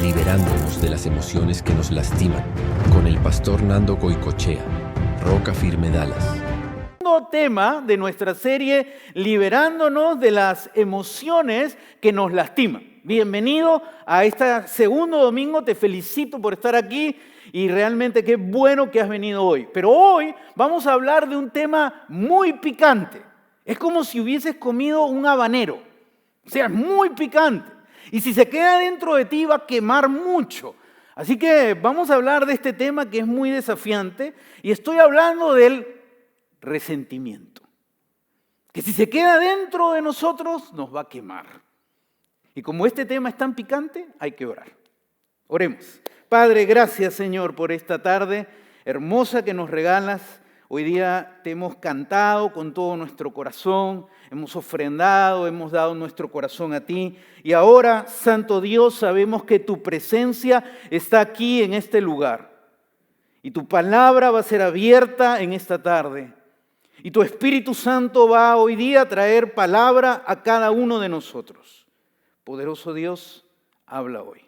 liberándonos de las emociones que nos lastiman, con el pastor Nando Goicoechea, Roca Firme Dallas. Segundo tema de nuestra serie, liberándonos de las emociones que nos lastiman. Bienvenido a este segundo domingo, te felicito por estar aquí y realmente qué bueno que has venido hoy. Pero hoy vamos a hablar de un tema muy picante. Es como si hubieses comido un habanero, o sea, es muy picante. Y si se queda dentro de ti va a quemar mucho. Así que vamos a hablar de este tema que es muy desafiante y estoy hablando del resentimiento. Que si se queda dentro de nosotros nos va a quemar. Y como este tema es tan picante, hay que orar. Oremos. Padre, gracias Señor por esta tarde hermosa que nos regalas. Hoy día te hemos cantado con todo nuestro corazón, hemos ofrendado, hemos dado nuestro corazón a ti. Y ahora, Santo Dios, sabemos que tu presencia está aquí en este lugar. Y tu palabra va a ser abierta en esta tarde. Y tu Espíritu Santo va hoy día a traer palabra a cada uno de nosotros. Poderoso Dios, habla hoy.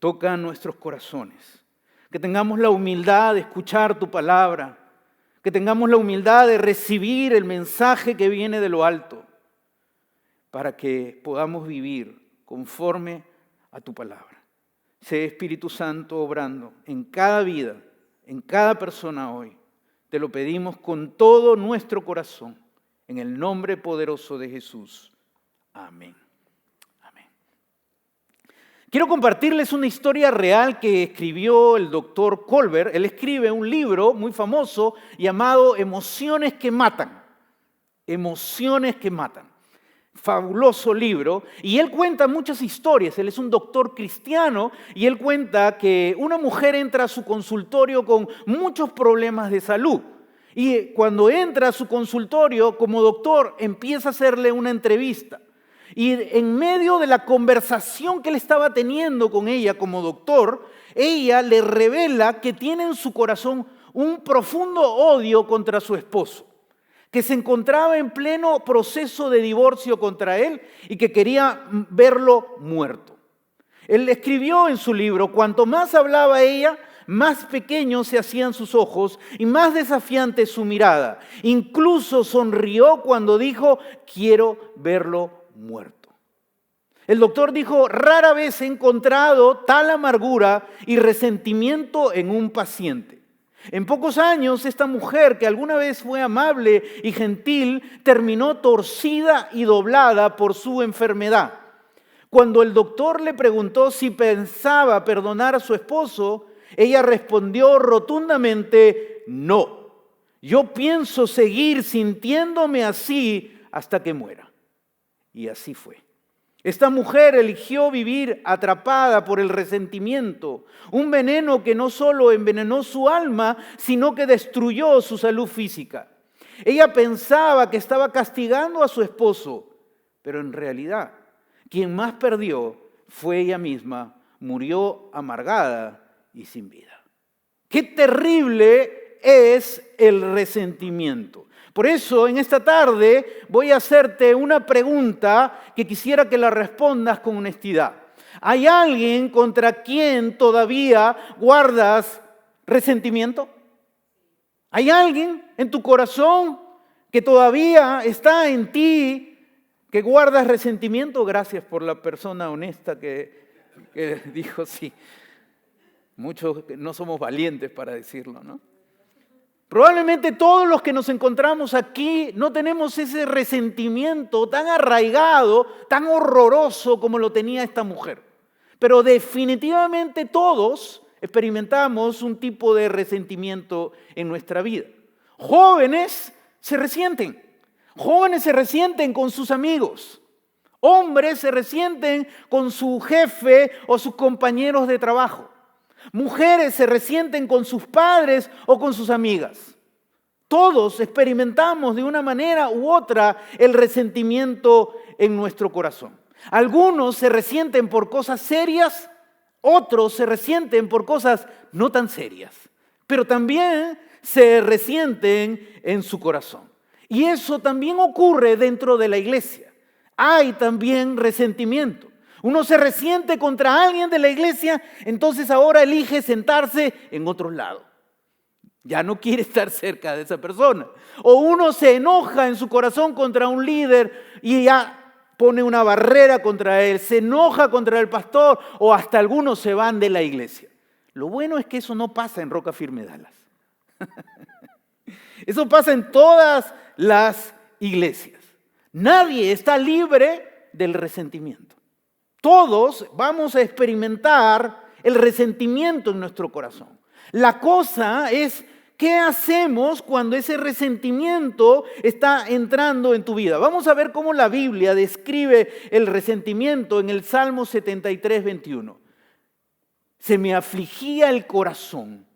Toca nuestros corazones. Que tengamos la humildad de escuchar tu palabra. Que tengamos la humildad de recibir el mensaje que viene de lo alto para que podamos vivir conforme a tu palabra. Sé Espíritu Santo obrando en cada vida, en cada persona hoy. Te lo pedimos con todo nuestro corazón, en el nombre poderoso de Jesús. Amén. Amén. Quiero compartirles una historia real que escribió el doctor Colbert. Él escribe un libro muy famoso llamado Emociones que Matan. Emociones que Matan. Fabuloso libro. Y él cuenta muchas historias. Él es un doctor cristiano y él cuenta que una mujer entra a su consultorio con muchos problemas de salud. Y cuando entra a su consultorio como doctor empieza a hacerle una entrevista. Y en medio de la conversación que él estaba teniendo con ella como doctor, ella le revela que tiene en su corazón un profundo odio contra su esposo, que se encontraba en pleno proceso de divorcio contra él y que quería verlo muerto. Él escribió en su libro, cuanto más hablaba ella, más pequeños se hacían sus ojos y más desafiante su mirada. Incluso sonrió cuando dijo, quiero verlo muerto. El doctor dijo, rara vez he encontrado tal amargura y resentimiento en un paciente. En pocos años, esta mujer, que alguna vez fue amable y gentil, terminó torcida y doblada por su enfermedad. Cuando el doctor le preguntó si pensaba perdonar a su esposo, ella respondió rotundamente, no. Yo pienso seguir sintiéndome así hasta que muera. Y así fue. Esta mujer eligió vivir atrapada por el resentimiento, un veneno que no solo envenenó su alma, sino que destruyó su salud física. Ella pensaba que estaba castigando a su esposo, pero en realidad quien más perdió fue ella misma, murió amargada y sin vida. ¡Qué terrible es el resentimiento! Por eso, en esta tarde voy a hacerte una pregunta que quisiera que la respondas con honestidad. ¿Hay alguien contra quien todavía guardas resentimiento? ¿Hay alguien en tu corazón que todavía está en ti que guardas resentimiento? Gracias por la persona honesta que dijo sí. Muchos no somos valientes para decirlo, ¿no? Probablemente todos los que nos encontramos aquí no tenemos ese resentimiento tan arraigado, tan horroroso como lo tenía esta mujer. Pero definitivamente todos experimentamos un tipo de resentimiento en nuestra vida. Jóvenes se resienten. Jóvenes se resienten con sus amigos. Hombres se resienten con su jefe o sus compañeros de trabajo. Mujeres se resienten con sus padres o con sus amigas. Todos experimentamos de una manera u otra el resentimiento en nuestro corazón. Algunos se resienten por cosas serias, otros se resienten por cosas no tan serias, pero también se resienten en su corazón. Y eso también ocurre dentro de la iglesia. Hay también resentimiento. Uno se resiente contra alguien de la iglesia, entonces ahora elige sentarse en otro lado. Ya no quiere estar cerca de esa persona. O uno se enoja en su corazón contra un líder y ya pone una barrera contra él, se enoja contra el pastor o hasta algunos se van de la iglesia. Lo bueno es que eso no pasa en Roca Firme Dallas. Eso pasa en todas las iglesias. Nadie está libre del resentimiento. Todos vamos a experimentar el resentimiento en nuestro corazón. La cosa es, ¿qué hacemos cuando ese resentimiento está entrando en tu vida? Vamos a ver cómo la Biblia describe el resentimiento en el Salmo 73, 21. Se me afligía el corazón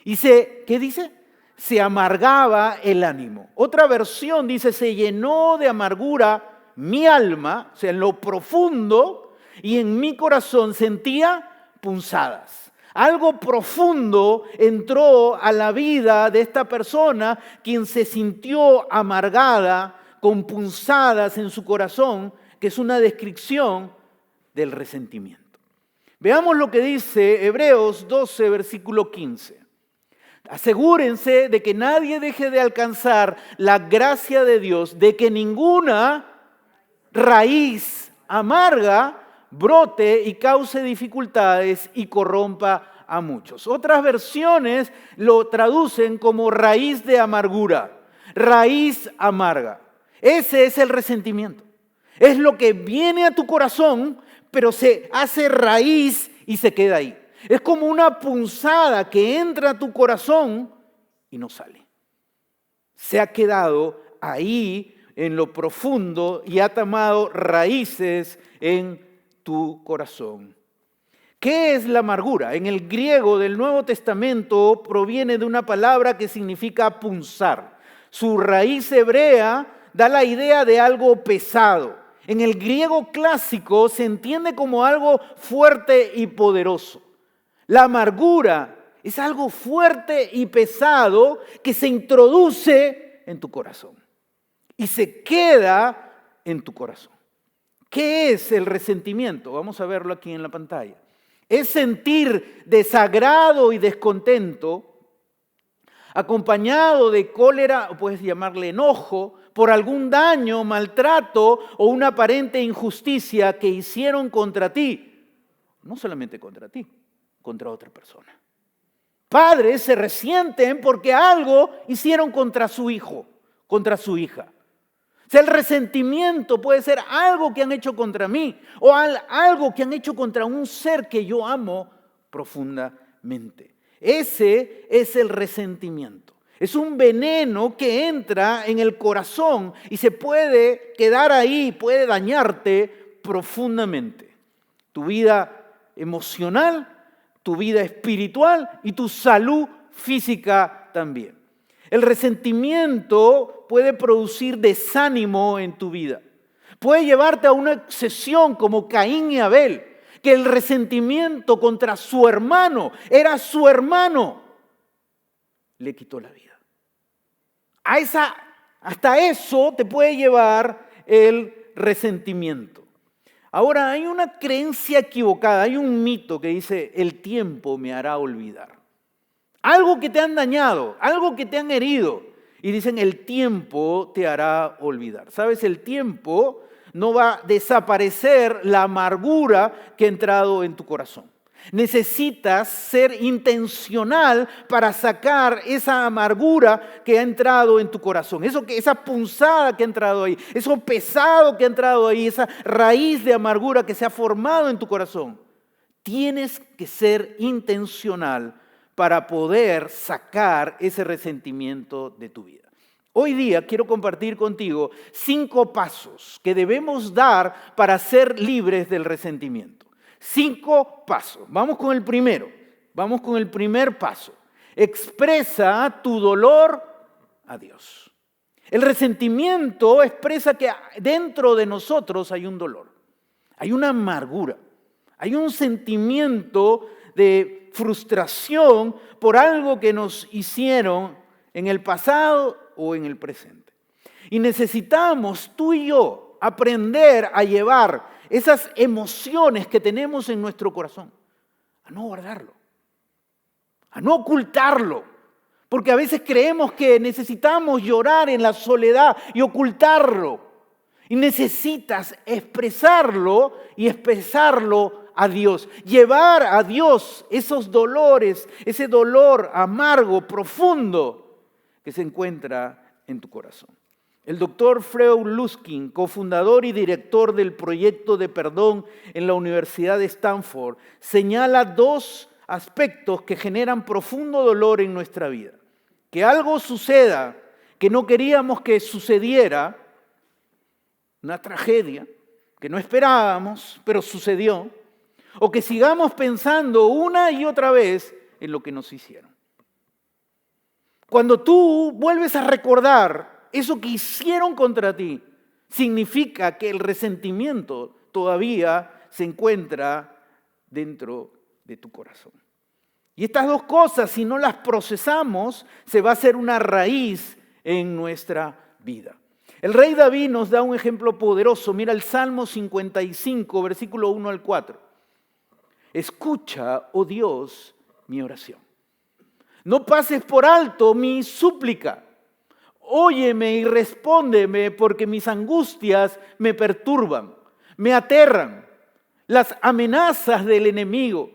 y ¿qué dice? Se amargaba el ánimo. Otra versión dice, se llenó de amargura mi alma, o sea, en lo profundo, y en mi corazón sentía punzadas. Algo profundo entró a la vida de esta persona, quien se sintió amargada, con punzadas en su corazón, que es una descripción del resentimiento. Veamos lo que dice Hebreos 12, versículo 15. Asegúrense de que nadie deje de alcanzar la gracia de Dios, de que ninguna raíz amarga brote y cause dificultades y corrompa a muchos. Otras versiones lo traducen como raíz de amargura, raíz amarga. Ese es el resentimiento. Es lo que viene a tu corazón, pero se hace raíz y se queda ahí. Es como una punzada que entra a tu corazón y no sale. Se ha quedado ahí en lo profundo y ha tomado raíces en tu corazón. ¿Qué es la amargura? En el griego del Nuevo Testamento proviene de una palabra que significa punzar. Su raíz hebrea da la idea de algo pesado. En el griego clásico se entiende como algo fuerte y poderoso. La amargura es algo fuerte y pesado que se introduce en tu corazón y se queda en tu corazón. ¿Qué es el resentimiento? Vamos a verlo aquí en la pantalla. Es sentir desagrado y descontento acompañado de cólera, o puedes llamarle enojo, por algún daño, maltrato o una aparente injusticia que hicieron contra ti. No solamente contra ti, contra otra persona. Padres se resienten porque algo hicieron contra su hijo, contra su hija. O sea, el resentimiento puede ser algo que han hecho contra mí o algo que han hecho contra un ser que yo amo profundamente. Ese es el resentimiento. Es un veneno que entra en el corazón y se puede quedar ahí, puede dañarte profundamente. Tu vida emocional, tu vida espiritual y tu salud física también. El resentimiento puede producir desánimo en tu vida. Puede llevarte a una obsesión como Caín y Abel, que el resentimiento contra su hermano, era su hermano, le quitó la vida. Hasta eso te puede llevar el resentimiento. Ahora, hay una creencia equivocada, hay un mito que dice, el tiempo me hará olvidar. Algo que te han dañado, algo que te han herido. Y dicen, el tiempo te hará olvidar. ¿Sabes? El tiempo no va a desaparecer la amargura que ha entrado en tu corazón. Necesitas ser intencional para sacar esa amargura que ha entrado en tu corazón. Esa punzada que ha entrado ahí, eso pesado que ha entrado ahí, esa raíz de amargura que se ha formado en tu corazón. Tienes que ser intencional para poder sacar ese resentimiento de tu vida. Hoy día quiero compartir contigo 5 pasos que debemos dar para ser libres del resentimiento. 5 pasos. Vamos con el primero. Vamos con el primer paso. Expresa tu dolor a Dios. El resentimiento expresa que dentro de nosotros hay un dolor, hay una amargura, hay un sentimiento de frustración por algo que nos hicieron en el pasado o en el presente. Y necesitamos tú y yo aprender a llevar esas emociones que tenemos en nuestro corazón, a no guardarlo, a no ocultarlo, porque a veces creemos que necesitamos llorar en la soledad y ocultarlo, y necesitas expresarlo y expresarlo a Dios, llevar a Dios esos dolores, ese dolor amargo, profundo que se encuentra en tu corazón. El doctor Freud Luskin, cofundador y director del proyecto de perdón en la Universidad de Stanford, señala dos aspectos que generan profundo dolor en nuestra vida. Que algo suceda que no queríamos que sucediera, una tragedia que no esperábamos, pero sucedió, o que sigamos pensando una y otra vez en lo que nos hicieron. Cuando tú vuelves a recordar eso que hicieron contra ti, significa que el resentimiento todavía se encuentra dentro de tu corazón. Y estas dos cosas, si no las procesamos, se va a hacer una raíz en nuestra vida. El rey David nos da un ejemplo poderoso. Mira el Salmo 55, versículo 1 al 4. Escucha, oh Dios, mi oración. No pases por alto mi súplica. Óyeme y respóndeme, porque mis angustias me perturban, me aterran. Las amenazas del enemigo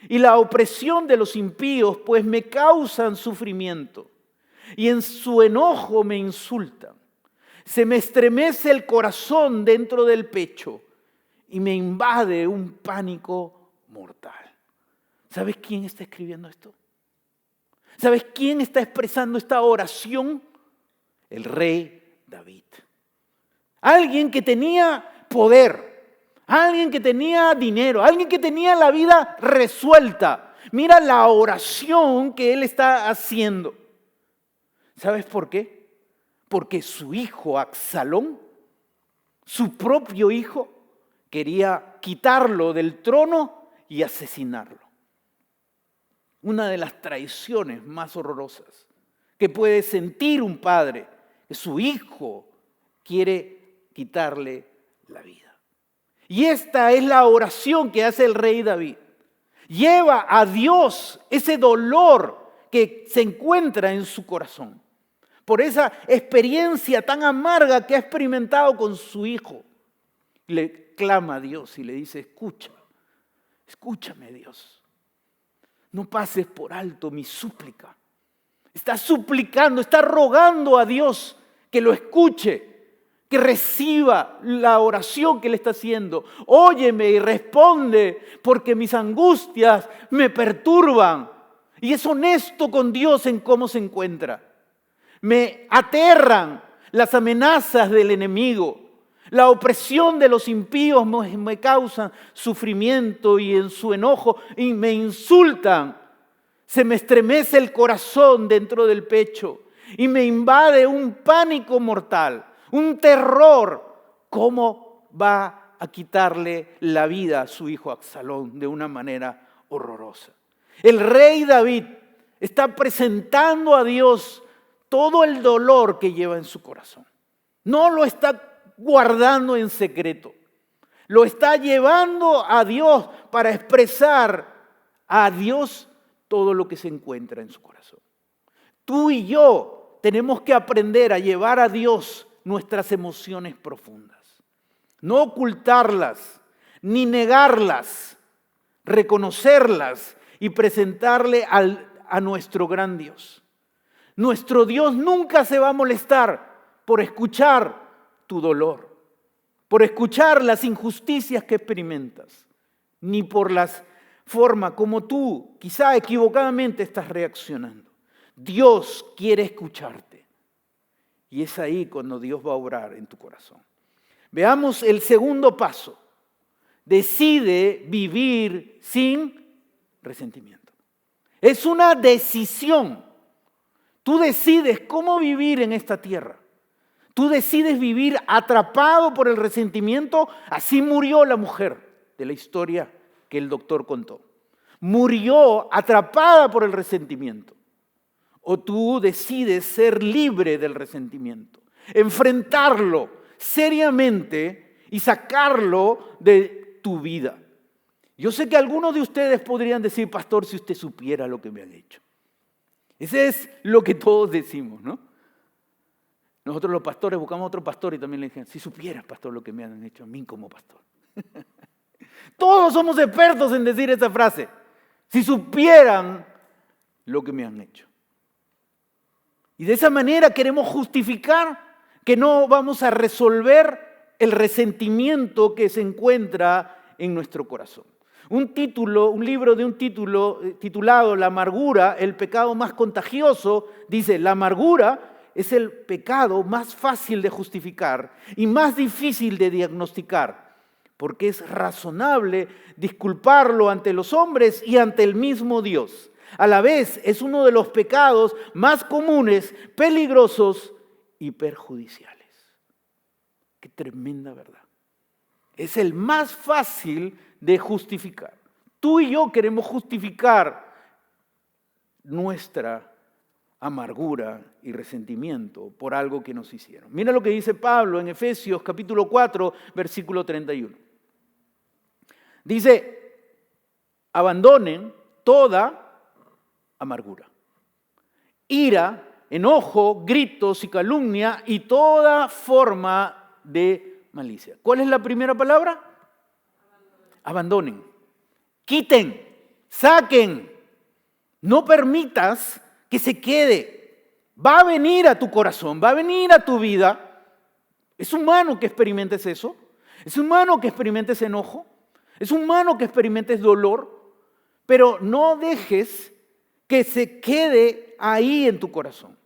y la opresión de los impíos, pues me causan sufrimiento. Y en su enojo me insultan. Se me estremece el corazón dentro del pecho y me invade un pánico mortal. ¿Sabes quién está escribiendo esto? ¿Sabes quién está expresando esta oración? El rey David. Alguien que tenía poder, alguien que tenía dinero, alguien que tenía la vida resuelta. Mira la oración que él está haciendo. ¿Sabes por qué? Porque su hijo Absalón, su propio hijo, quería quitarlo del trono y asesinarlo. Una de las traiciones más horrorosas que puede sentir un padre, que su hijo quiere quitarle la vida. Y esta es la oración que hace el rey David. Lleva a Dios ese dolor que se encuentra en su corazón, por esa experiencia tan amarga que ha experimentado con su hijo. Le clama a Dios y le dice, escúchame Dios, no pases por alto mi súplica. Está suplicando, está rogando a Dios que lo escuche, que reciba la oración que le está haciendo. Óyeme y responde, porque mis angustias me perturban. Y es honesto con Dios en cómo se encuentra. Me aterran las amenazas del enemigo. La opresión de los impíos me causa sufrimiento y en su enojo y me insultan. Se me estremece el corazón dentro del pecho y me invade un pánico mortal, un terror. ¿Cómo va a quitarle la vida a su hijo Absalón de una manera horrorosa? El rey David está presentando a Dios todo el dolor que lleva en su corazón. No lo está guardando en secreto. Lo está llevando a Dios para expresar a Dios todo lo que se encuentra en su corazón. Tú y yo tenemos que aprender a llevar a Dios nuestras emociones profundas. No ocultarlas, ni negarlas, reconocerlas y presentarle a nuestro gran Dios. Nuestro Dios nunca se va a molestar por escuchar tu dolor, por escuchar las injusticias que experimentas, ni por las formas como tú, quizá equivocadamente, estás reaccionando. Dios quiere escucharte. Y es ahí cuando Dios va a obrar en tu corazón. Veamos el segundo paso. Decide vivir sin resentimiento. Es una decisión. Tú decides cómo vivir en esta tierra. Tú decides vivir atrapado por el resentimiento. Así murió la mujer de la historia que el doctor contó. Murió atrapada por el resentimiento. O tú decides ser libre del resentimiento, enfrentarlo seriamente y sacarlo de tu vida. Yo sé que algunos de ustedes podrían decir, pastor, si usted supiera lo que me han hecho. Ese es lo que todos decimos, ¿no? Nosotros los pastores buscamos a otro pastor y también le dicen, si supieras, pastor, lo que me han hecho a mí como pastor. Todos somos expertos en decir esa frase. Si supieran lo que me han hecho. Y de esa manera queremos justificar que no vamos a resolver el resentimiento que se encuentra en nuestro corazón. Un libro de un título titulado La amargura, el pecado más contagioso, dice, la amargura es el pecado más fácil de justificar y más difícil de diagnosticar, porque es razonable disculparlo ante los hombres y ante el mismo Dios. A la vez es uno de los pecados más comunes, peligrosos y perjudiciales. Qué tremenda verdad. Es el más fácil de justificar. Tú y yo queremos justificar nuestra amargura y resentimiento por algo que nos hicieron. Mira lo que dice Pablo en Efesios capítulo 4, versículo 31. Dice, abandonen toda amargura, ira, enojo, gritos y calumnia y toda forma de malicia. ¿Cuál es la primera palabra? Abandonen. Quiten, saquen. No permitas que se quede. Va a venir a tu corazón, va a venir a tu vida. Es humano que experimentes eso. Es humano que experimentes enojo. Es humano que experimentes dolor. Pero no dejes que se quede ahí en tu corazón.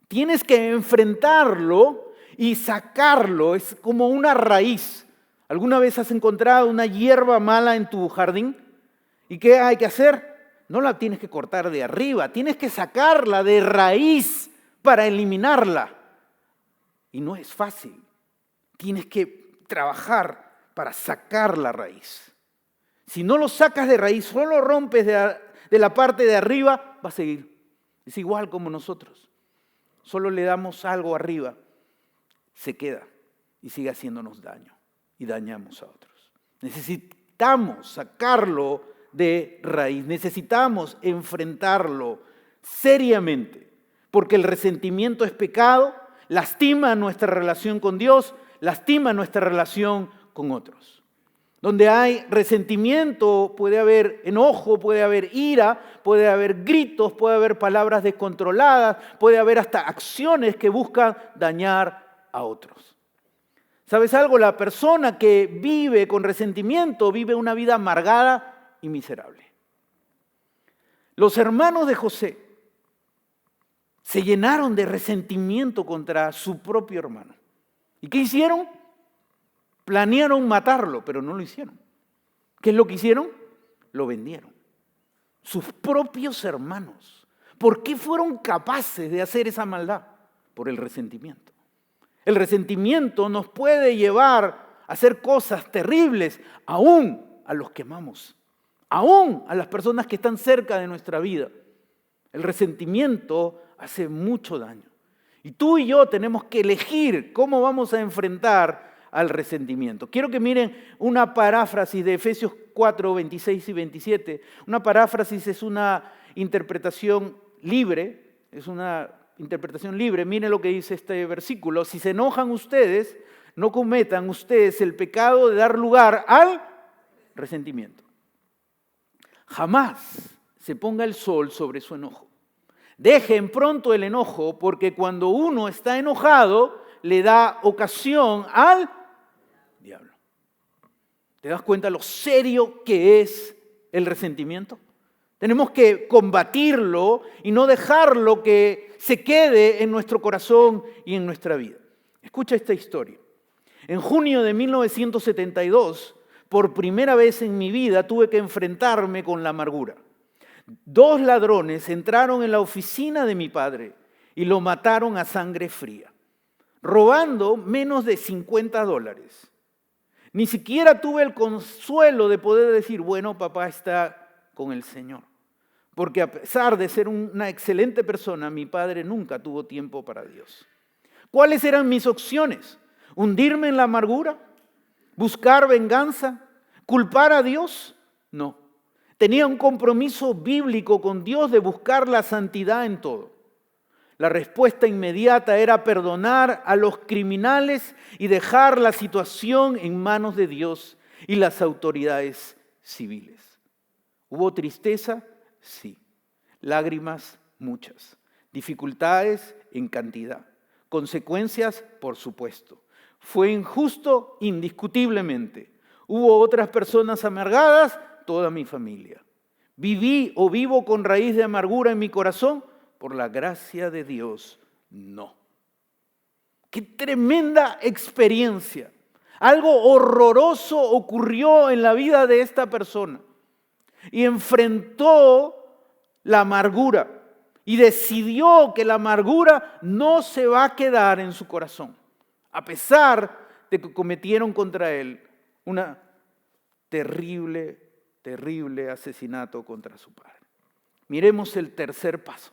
Tienes que enfrentarlo y sacarlo. Es como una raíz. ¿Alguna vez has encontrado una hierba mala en tu jardín? ¿Y qué hay que hacer? No la tienes que cortar de arriba, tienes que sacarla de raíz para eliminarla. Y no es fácil. Tienes que trabajar para sacar la raíz. Si no lo sacas de raíz, solo rompes de la parte de arriba, va a seguir. Es igual como nosotros. Solo le damos algo arriba, se queda y sigue haciéndonos daño. Y dañamos a otros. Necesitamos sacarlo de raíz. Necesitamos enfrentarlo seriamente. Porque el resentimiento es pecado, lastima nuestra relación con Dios, lastima nuestra relación con otros. Donde hay resentimiento puede haber enojo, puede haber ira, puede haber gritos, puede haber palabras descontroladas, puede haber hasta acciones que buscan dañar a otros. ¿Sabes algo? La persona que vive con resentimiento vive una vida amargada y miserable. Los hermanos de José se llenaron de resentimiento contra su propio hermano. ¿Y qué hicieron? Planearon matarlo, pero no lo hicieron. ¿Qué es lo que hicieron? Lo vendieron. Sus propios hermanos. ¿Por qué fueron capaces de hacer esa maldad? Por el resentimiento. El resentimiento nos puede llevar a hacer cosas terribles, aún a los que amamos, aún a las personas que están cerca de nuestra vida. El resentimiento hace mucho daño. Y tú y yo tenemos que elegir cómo vamos a enfrentar al resentimiento. Quiero que miren una paráfrasis de Efesios 4, 26 y 27. Una paráfrasis es una interpretación libre, Miren lo que dice este versículo. Si se enojan ustedes, no cometan ustedes el pecado de dar lugar al resentimiento. Jamás se ponga el sol sobre su enojo. Dejen pronto el enojo, porque cuando uno está enojado, le da ocasión al diablo. ¿Te das cuenta lo serio que es el resentimiento? Tenemos que combatirlo y no dejarlo que se quede en nuestro corazón y en nuestra vida. Escucha esta historia. En junio de 1972, por primera vez en mi vida, tuve que enfrentarme con la amargura. 2 ladrones entraron en la oficina de mi padre y lo mataron a sangre fría, robando menos de $50. Ni siquiera tuve el consuelo de poder decir, bueno, papá está con el Señor. Porque a pesar de ser una excelente persona, mi padre nunca tuvo tiempo para Dios. ¿Cuáles eran mis opciones? ¿Hundirme en la amargura? ¿Buscar venganza? ¿Culpar a Dios? No. Tenía un compromiso bíblico con Dios de buscar la santidad en todo. La respuesta inmediata era perdonar a los criminales y dejar la situación en manos de Dios y las autoridades civiles. ¿Hubo tristeza? Sí. Lágrimas, muchas. Dificultades en cantidad. Consecuencias, por supuesto. Fue injusto, indiscutiblemente. Hubo otras personas amargadas, toda mi familia. ¿Viví o vivo con raíz de amargura en mi corazón? Por la gracia de Dios, no. ¡Qué tremenda experiencia! Algo horroroso ocurrió en la vida de esta persona. Y enfrentó la amargura. Y decidió que la amargura no se va a quedar en su corazón. A pesar de que cometieron contra él una terrible asesinato contra su padre. Miremos el tercer paso.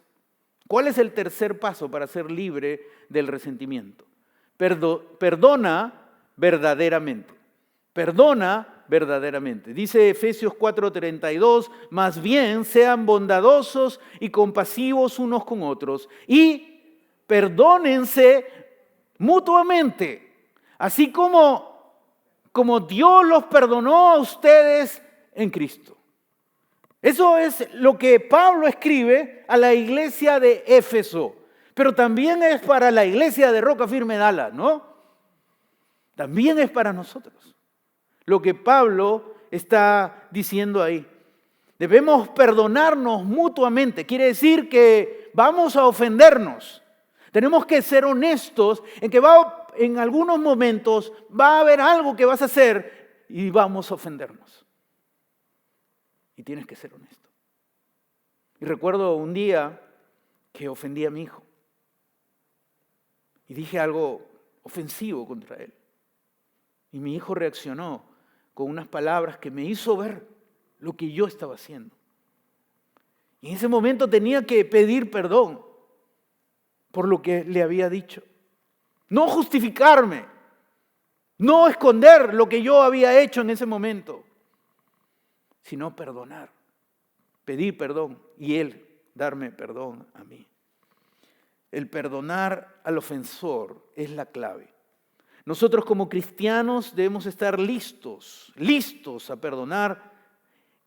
¿Cuál es el tercer paso para ser libre del resentimiento? Perdona verdaderamente. Perdona verdaderamente. Dice Efesios 4:32, más bien sean bondadosos y compasivos unos con otros y perdónense mutuamente, así como Dios los perdonó a ustedes en Cristo. Eso es lo que Pablo escribe a la iglesia de Éfeso, pero también es para la iglesia de Roca Firme Dallas, ¿no? También es para nosotros. Lo que Pablo está diciendo ahí. Debemos perdonarnos mutuamente. Quiere decir que vamos a ofendernos. Tenemos que ser honestos en que en algunos momentos va a haber algo que vas a hacer y vamos a ofendernos. Y tienes que ser honesto. Y recuerdo un día que ofendí a mi hijo. Y dije algo ofensivo contra él. Y mi hijo reaccionó con unas palabras que me hizo ver lo que yo estaba haciendo. Y en ese momento tenía que pedir perdón por lo que le había dicho. No justificarme, no esconder lo que yo había hecho en ese momento, sino perdonar, pedir perdón y él darme perdón a mí. El perdonar al ofensor es la clave. Nosotros como cristianos debemos estar listos a perdonar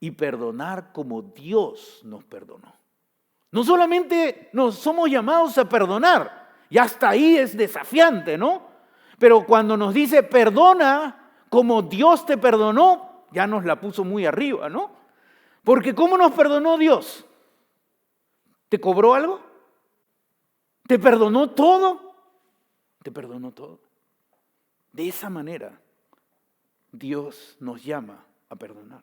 y perdonar como Dios nos perdonó. No solamente nos somos llamados a perdonar, y hasta ahí es desafiante, ¿no? Pero cuando nos dice perdona como Dios te perdonó, ya nos la puso muy arriba, ¿no? Porque ¿cómo nos perdonó Dios? ¿Te cobró algo? ¿Te perdonó todo? Te perdonó todo. De esa manera, Dios nos llama a perdonar.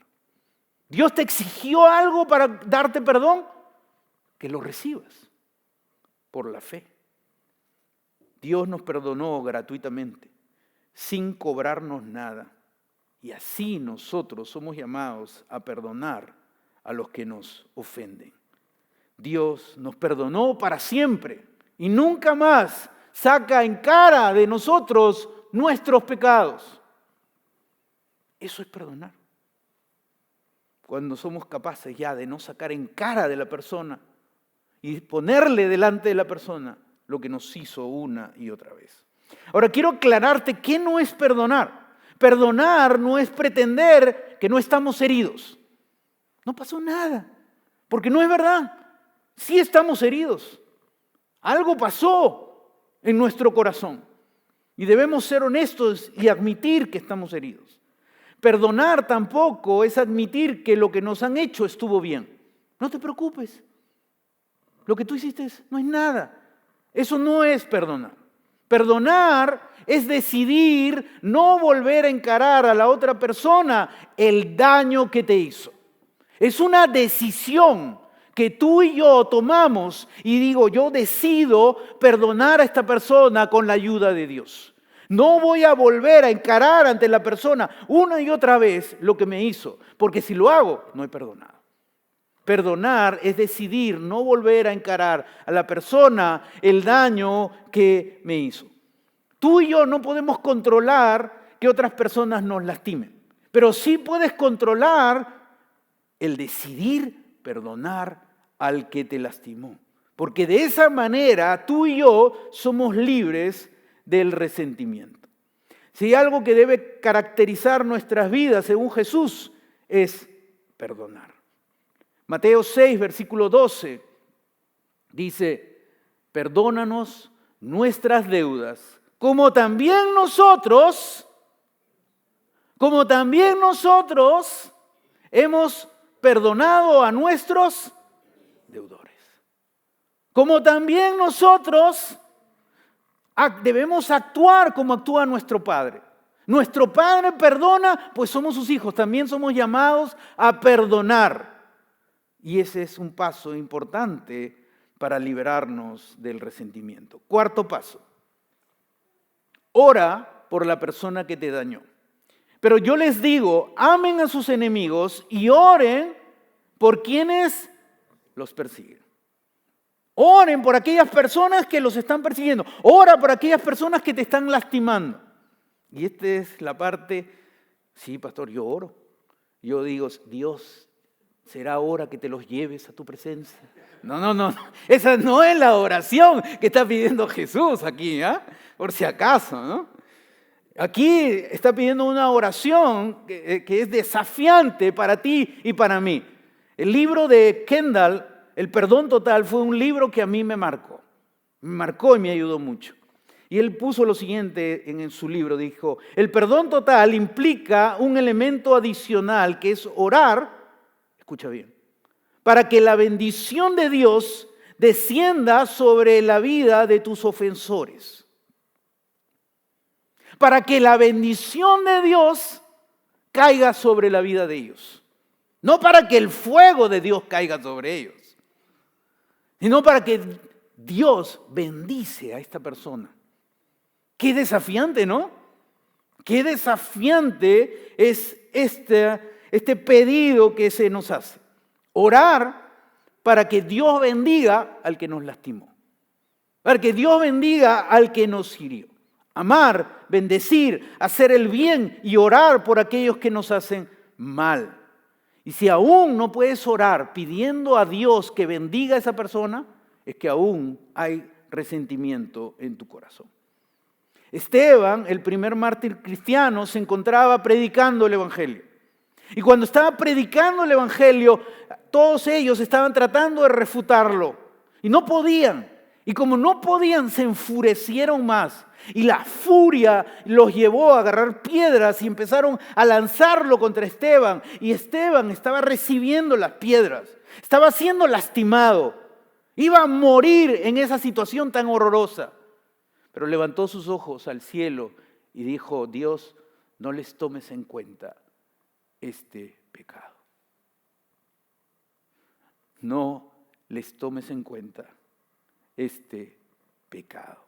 ¿Dios te exigió algo para darte perdón? Que lo recibas por la fe. Dios nos perdonó gratuitamente, sin cobrarnos nada. Y así nosotros somos llamados a perdonar a los que nos ofenden. Dios nos perdonó para siempre y nunca más saca en cara de nosotros nuestros pecados. Eso es perdonar. Cuando somos capaces ya de no sacar en cara de la persona y ponerle delante de la persona lo que nos hizo una y otra vez. Ahora quiero aclararte qué no es perdonar. Perdonar no es pretender que no estamos heridos. No pasó nada, porque no es verdad. Sí estamos heridos. Algo pasó en nuestro corazón y debemos ser honestos y admitir que estamos heridos. Perdonar tampoco es admitir que lo que nos han hecho estuvo bien. No te preocupes. Lo que tú hiciste no es nada. Eso no es perdonar. Perdonar es decidir no volver a encarar a la otra persona el daño que te hizo. Es una decisión que tú y yo tomamos y digo, yo decido perdonar a esta persona con la ayuda de Dios. No voy a volver a encarar ante la persona una y otra vez lo que me hizo, porque si lo hago, no he perdonado. Perdonar es decidir no volver a encarar a la persona el daño que me hizo. Tú y yo no podemos controlar que otras personas nos lastimen. Pero sí puedes controlar el decidir perdonar al que te lastimó. Porque de esa manera tú y yo somos libres del resentimiento. Si hay algo que debe caracterizar nuestras vidas según Jesús es perdonar. Mateo 6, versículo 12 dice, perdónanos nuestras deudas, como también nosotros hemos perdonado a nuestros deudores. Como también nosotros debemos actuar como actúa nuestro Padre. Nuestro Padre perdona, pues somos sus hijos. También somos llamados a perdonar. Y ese es un paso importante para liberarnos del resentimiento. Cuarto paso. Ora por la persona que te dañó. Pero yo les digo, amen a sus enemigos y oren por quienes los persiguen. Oren por aquellas personas que los están persiguiendo. Ora por aquellas personas que te están lastimando. Y esta es la parte, sí, pastor, yo oro. Yo digo, Dios, ¿será hora que te los lleves a tu presencia? No. Esa no es la oración que está pidiendo Jesús aquí, por si acaso, ¿no? Aquí está pidiendo una oración que es desafiante para ti y para mí. El libro de Kendall, El perdón total, fue un libro que a mí me marcó. Me marcó y me ayudó mucho. Y él puso lo siguiente en su libro, dijo, el perdón total implica un elemento adicional que es orar, escucha bien, para que la bendición de Dios descienda sobre la vida de tus ofensores. Para que la bendición de Dios caiga sobre la vida de ellos. No para que el fuego de Dios caiga sobre ellos, sino para que Dios bendice a esta persona. Qué desafiante, ¿no? Qué desafiante es este pedido que se nos hace. Orar para que Dios bendiga al que nos lastimó. Para que Dios bendiga al que nos hirió. Amar, bendecir, hacer el bien y orar por aquellos que nos hacen mal. Y si aún no puedes orar pidiendo a Dios que bendiga a esa persona, es que aún hay resentimiento en tu corazón. Esteban, el primer mártir cristiano, se encontraba predicando el Evangelio. Y cuando estaba predicando el Evangelio, todos ellos estaban tratando de refutarlo. Y no podían. Y como no podían, se enfurecieron más. Y la furia los llevó a agarrar piedras y empezaron a lanzarlo contra Esteban. Y Esteban estaba recibiendo las piedras. Estaba siendo lastimado. Iba a morir en esa situación tan horrorosa. Pero levantó sus ojos al cielo y dijo, Dios, no les tomes en cuenta este pecado. No les tomes en cuenta este pecado.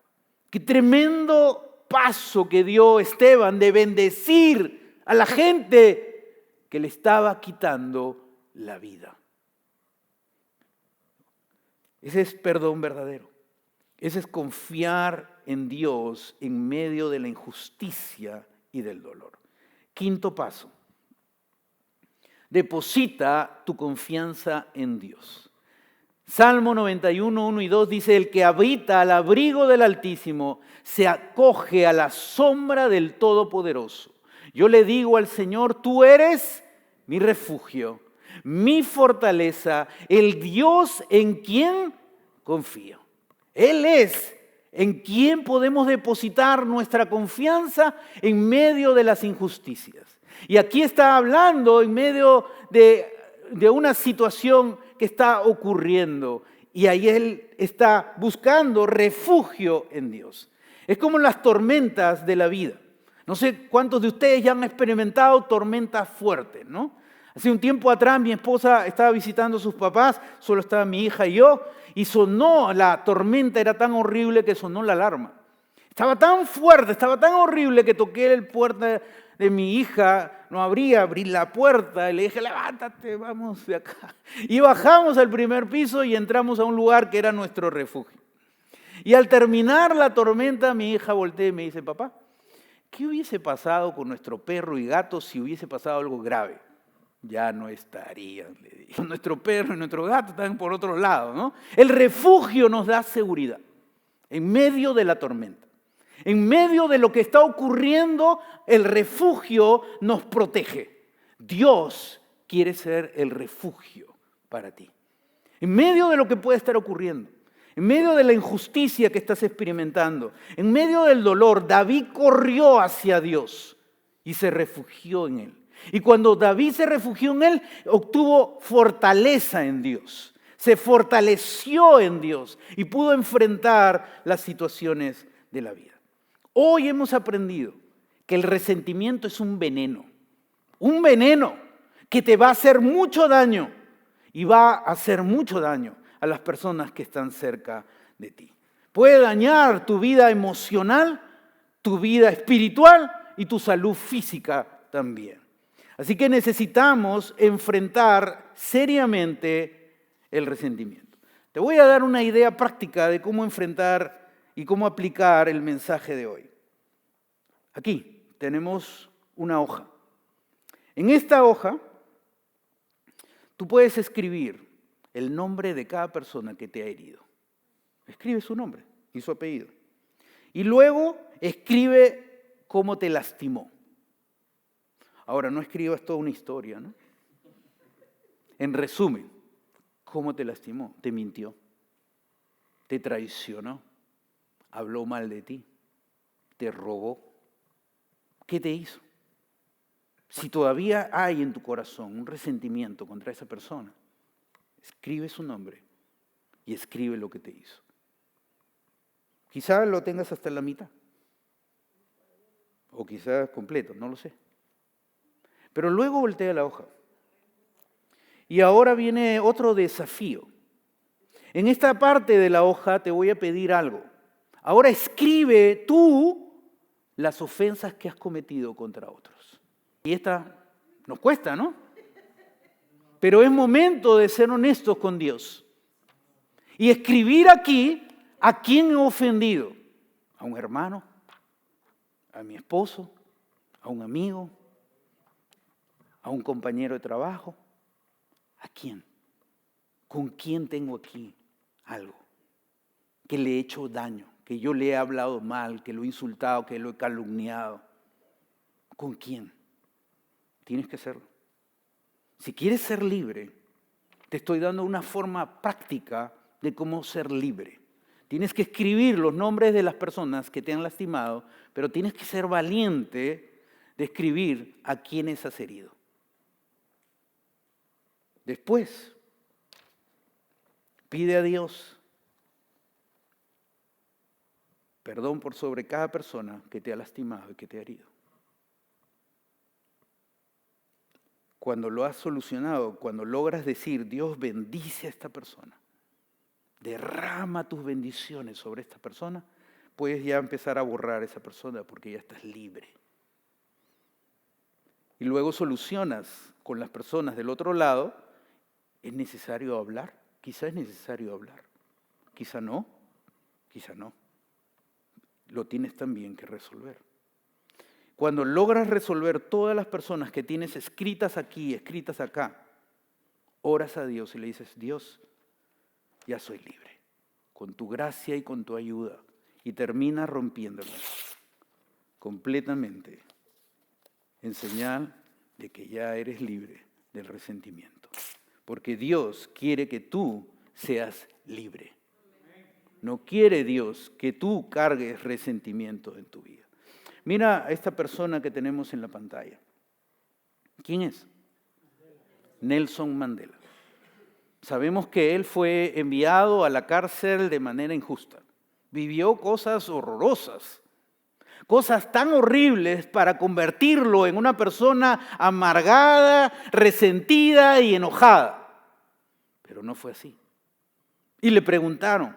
Qué tremendo paso que dio Esteban de bendecir a la gente que le estaba quitando la vida. Ese es perdón verdadero. Ese es confiar en Dios en medio de la injusticia y del dolor. Quinto paso. Deposita tu confianza en Dios. Salmo 91, 1 y 2 dice, el que habita al abrigo del Altísimo se acoge a la sombra del Todopoderoso. Yo le digo al Señor, tú eres mi refugio, mi fortaleza, el Dios en quien confío. Él es en quien podemos depositar nuestra confianza en medio de las injusticias. Y aquí está hablando en medio de una situación que está ocurriendo. Y ahí él está buscando refugio en Dios. Es como las tormentas de la vida. No sé cuántos de ustedes ya han experimentado tormentas fuertes, ¿no? Hace un tiempo atrás mi esposa estaba visitando a sus papás, solo estaba mi hija y yo, y sonó, la tormenta era tan horrible que sonó la alarma. Estaba tan fuerte, estaba tan horrible que toqué el puerta de mi hija, no abrí la puerta y le dije, levántate, vamos de acá. Y bajamos al primer piso y entramos a un lugar que era nuestro refugio. Y al terminar la tormenta, mi hija voltea y me dice, papá, ¿qué hubiese pasado con nuestro perro y gato si hubiese pasado algo grave? Ya no estarían, le digo. Nuestro perro y nuestro gato están por otro lado, ¿no? El refugio nos da seguridad en medio de la tormenta. En medio de lo que está ocurriendo, el refugio nos protege. Dios quiere ser el refugio para ti. En medio de lo que puede estar ocurriendo, en medio de la injusticia que estás experimentando, en medio del dolor, David corrió hacia Dios y se refugió en Él. Y cuando David se refugió en Él, obtuvo fortaleza en Dios. Se fortaleció en Dios y pudo enfrentar las situaciones de la vida. Hoy hemos aprendido que el resentimiento es un veneno que te va a hacer mucho daño y va a hacer mucho daño a las personas que están cerca de ti. Puede dañar tu vida emocional, tu vida espiritual y tu salud física también. Así que necesitamos enfrentar seriamente el resentimiento. Te voy a dar una idea práctica de cómo enfrentar y cómo aplicar el mensaje de hoy. Aquí tenemos una hoja. En esta hoja tú puedes escribir el nombre de cada persona que te ha herido. Escribe su nombre y su apellido. Y luego escribe cómo te lastimó. Ahora, no escribas toda una historia, ¿no? En resumen, ¿cómo te lastimó? Te mintió, te traicionó, habló mal de ti, te robó. ¿Qué te hizo? Si todavía hay en tu corazón un resentimiento contra esa persona, escribe su nombre y escribe lo que te hizo. Quizás lo tengas hasta la mitad, o quizás completo, no lo sé. Pero luego voltea la hoja. Y ahora viene otro desafío. En esta parte de la hoja te voy a pedir algo. Ahora escribe tú las ofensas que has cometido contra otros. Y esta nos cuesta, ¿no? Pero es momento de ser honestos con Dios. Y escribir aquí a quién he ofendido. A un hermano, a mi esposo, a un amigo, a un compañero de trabajo. ¿A quién? ¿Con quién tengo aquí algo? Que le he hecho daño, que yo le he hablado mal, que lo he insultado, que lo he calumniado. ¿Con quién? Tienes que hacerlo. Si quieres ser libre, te estoy dando una forma práctica de cómo ser libre. Tienes que escribir los nombres de las personas que te han lastimado, pero tienes que ser valiente de escribir a quienes has herido. Después, pide a Dios perdón por sobre cada persona que te ha lastimado y que te ha herido. Cuando lo has solucionado, cuando logras decir, Dios bendice a esta persona, derrama tus bendiciones sobre esta persona, puedes ya empezar a borrar a esa persona porque ya estás libre. Y luego solucionas con las personas del otro lado. ¿Es necesario hablar? Quizá es necesario hablar. Quizá no. Quizá no. Lo tienes también que resolver. Cuando logras resolver todas las personas que tienes escritas aquí, escritas acá, oras a Dios y le dices, Dios, ya soy libre, con tu gracia y con tu ayuda. Y terminas rompiéndolas completamente en señal de que ya eres libre del resentimiento. Porque Dios quiere que tú seas libre. No quiere Dios que tú cargues resentimiento en tu vida. Mira a esta persona que tenemos en la pantalla. ¿Quién es? Nelson Mandela. Sabemos que él fue enviado a la cárcel de manera injusta. Vivió cosas horrorosas. Cosas tan horribles para convertirlo en una persona amargada, resentida y enojada. Pero no fue así. Y le preguntaron,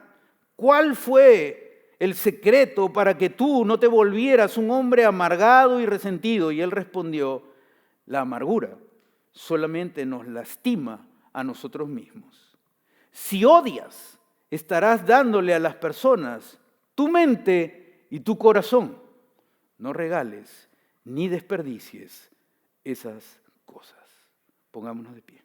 ¿cuál fue el secreto para que tú no te volvieras un hombre amargado y resentido? Y él respondió, la amargura solamente nos lastima a nosotros mismos. Si odias, estarás dándole a las personas tu mente y tu corazón. no regales ni desperdicies esas cosas. Pongámonos de pie.